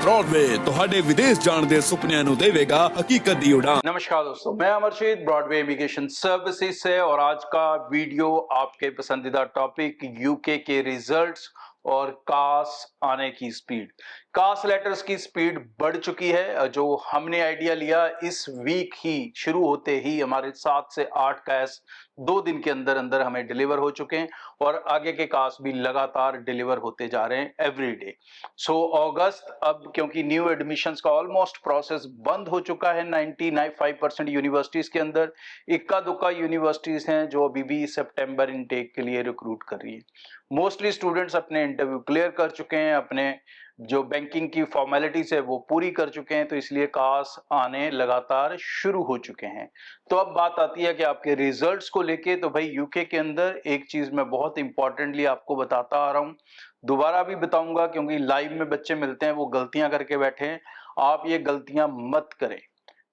Broadway ਤੁਹਾਡੇ ਵਿਦੇਸ਼ ਜਾਣ ਦੇ ਸੁਪਨਿਆਂ ਨੂੰ ਦੇਵੇਗਾ ਹਕੀਕਤ ਦੀ ਉਡਾਨ। नमस्कार दोस्तों, मैं अमरशीद ब्रॉडवे इमिग्रेशन सर्विसेज से और आज का वीडियो आपके पसंदीदा टॉपिक यूके के रिजल्ट्स और कास आने की स्पीड। कास लेटर्स की स्पीड बढ़ चुकी है। जो हमने आइडिया लिया इस वीक ही शुरू होते ही हमारे 7 से 8 कास 2 दिन के अंदर अंदर हमें डिलीवर हो चुके हैं और आगे के कास भी लगातार डिलीवर होते जा रहे हैं एवरी डे। सो अगस्त अब क्योंकि न्यू एडमिशंस का ऑलमोस्ट प्रोसेस बंद हो चुका है 95% यूनिवर्सिटीज के अंदर, इक्का दुक्का यूनिवर्सिटीज हैं जो अभी भी सितंबर इनटेक के लिए रिक्रूट कर रही है। मोस्टली स्टूडेंट्स अपने इंटरव्यू क्लियर कर चुके हैं, अपने जो बैंकिंग की फॉर्मेलिटीज है वो पूरी कर चुके हैं, तो इसलिए कास आने लगातार शुरू हो चुके हैं। तो अब बात आती है कि आपके रिजल्ट्स को लेके। तो भाई यूके के अंदर एक चीज मैं बहुत इंपॉर्टेंटली आपको बताता आ रहा हूं, दोबारा भी बताऊंगा क्योंकि लाइव में बच्चे मिलते हैं वो गलतियां करके बैठे हैं। आप ये गलतियां मत करें।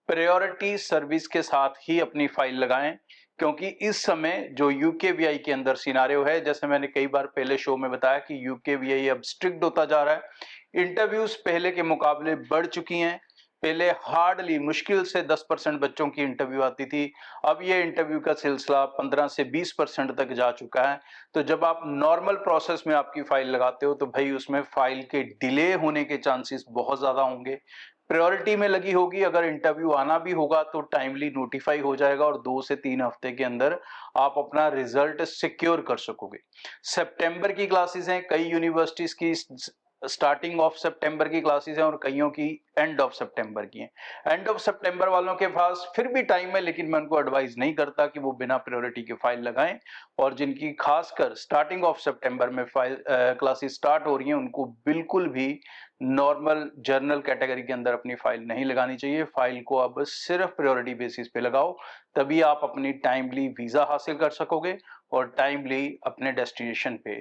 प्रायोरिटी सर्विस के साथ ही अपनी फाइल लगाएं, क्योंकि इस समय जो यूकेवीआई के अंदर सिनारियो है, जैसे मैंने कई बार पहले शो में बताया कि यूकेवीआई अब स्ट्रिक्ट होता जा रहा है। इंटरव्यूज पहले के मुकाबले बढ़ चुकी हैं। पहले हार्डली मुश्किल से 10% बच्चों की इंटरव्यू आती थी, अब ये इंटरव्यू का सिलसिला 15 से 20% तक जा चुका है। तो जब आप नॉर्मल प्रोसेस में आपकी फाइल लगाते हो तो भाई उसमें फाइल के डिले होने के चांसेस बहुत ज्यादा होंगे। प्रायोरिटी में लगी होगी, अगर इंटरव्यू आना भी होगा तो टाइमली नोटिफाई हो जाएगा और 2 से 3 हफ्ते के अंदर आप अपना रिजल्ट सिक्योर कर सकोगे। सितंबर की क्लासेस हैं, कई यूनिवर्सिटीज की स्टार्टिंग ऑफ सितंबर की क्लासेस हैं और कईयों की एंड ऑफ सितंबर की हैं। एंड ऑफ सितंबर वालों के पास फिर भी टाइम है, लेकिन मैं उनको एडवाइस नहीं करता कि वो बिना प्रायोरिटी के फाइल लगाएं। और जिनकी खासकर स्टार्टिंग ऑफ सितंबर में फाइल क्लासेस स्टार्ट हो रही हैं, उनको बिल्कुल भी नॉर्मल जर्नल कैटेगरी के अंदर अपनी फाइल नहीं लगानी चाहिए। फाइल को अब सिर्फ प्रायोरिटी बेसिस पे लगाओ, तभी आप अपनी टाइमली वीजा हासिल कर सकोगे और टाइमली अपने डेस्टिनेशन पे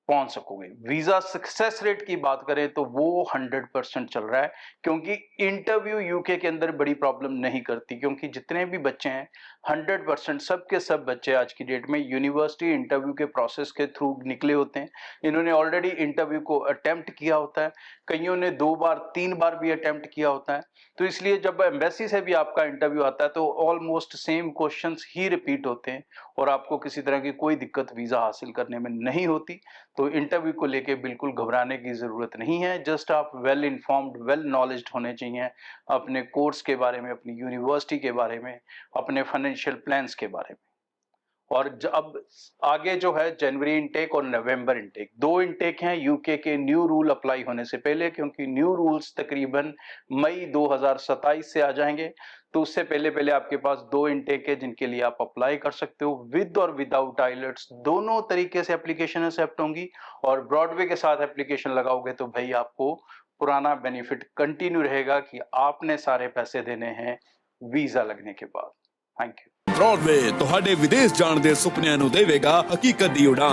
पहुंच सकोगे। वीजा सक्सेस रेट की बात करें तो वो 100% चल रहा है, क्योंकि इंटरव्यू यूके के अंदर बड़ी प्रॉब्लम नहीं करती, क्योंकि जितने भी बच्चे हैं 100% सब के सब बच्चे आज की डेट में यूनिवर्सिटी इंटरव्यू के प्रोसेस के थ्रू निकले होते हैं। इन्होंने ऑलरेडी इंटरव्यू को अटेम्प्ट किया होता है, कईयों ने 2 बार 3 बार भी अटेम्प्ट किया होता है। तो इसलिए जब एम्बेसी से भी आपका इंटरव्यू आता है तो ऑलमोस्ट सेम क्वेश्चंस ही रिपीट होते हैं और आपको किसी तरह की कोई दिक्कत वीजा हासिल करने में नहीं होती। तो इंटरव्यू को लेके बिल्कुल घबराने की जरूरत नहीं है। जस्ट आप वेल इन्फॉर्म्ड, वेल नॉलेज्ड होने चाहिए अपने कोर्स के बारे में, अपनी यूनिवर्सिटी के बारे में, अपने फाइनेंशियल प्लान्स के बारे में। और अब आगे जो है जनवरी इनटेक और नवंबर इनटेक, 2 इनटेक हैं यूके के न्यू रूल अप्लाई होने से पहले, क्योंकि न्यू रूल्स तकरीबन मई 2027 से आ जाएंगे। तो उससे पहले पहले आपके पास 2 इनटेक है जिनके लिए आप अप्लाई कर सकते हो। विद और विदाउट आइलेट्स दोनों तरीके से एप्लीकेशन एक्सेप्ट होंगी, और ब्रॉडवे के साथ एप्लीकेशन लगाओगे तो भाई आपको पुराना बेनिफिट कंटिन्यू रहेगा कि आपने सारे पैसे देने हैं वीजा लगने के बाद। Thank you. ब्रॉडवे ਤੁਹਾਡੇ ਵਿਦੇਸ਼ ਜਾਣ ਦੇ ਸੁਪਨਿਆਂ ਨੂੰ ਦੇਵੇਗਾ ਹਕੀਕਤ ਦੀ ਉਡਾਨ।